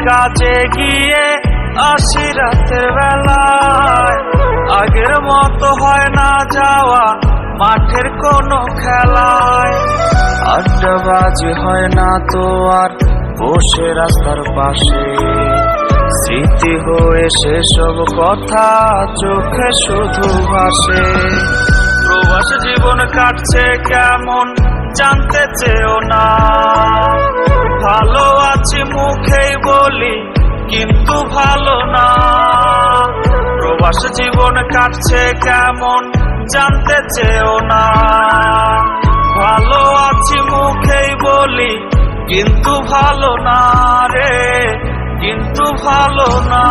কাজে গিয়ে আসি রাতের বেলায়, আগের মতো হয় না যাওয়া মাঠের কোনো খেলায়। আড্ডাবাজি হয় না তো আর বসে রাস্তার পাশে, স্মৃতি হয়ে সেসব কথা চোখে শুধু ভাসে। প্রবাস জীবন কাটছে কেমন জানতে চেও না, ভালো আছি মুখেই বলি কিন্তু ভালো না। প্রবাস জীবন কাটছে কেমন জানতে চেও না, ভালো আছি মুখেই বলি কিন্তু ভালো না রে, কিন্তু ভালো না।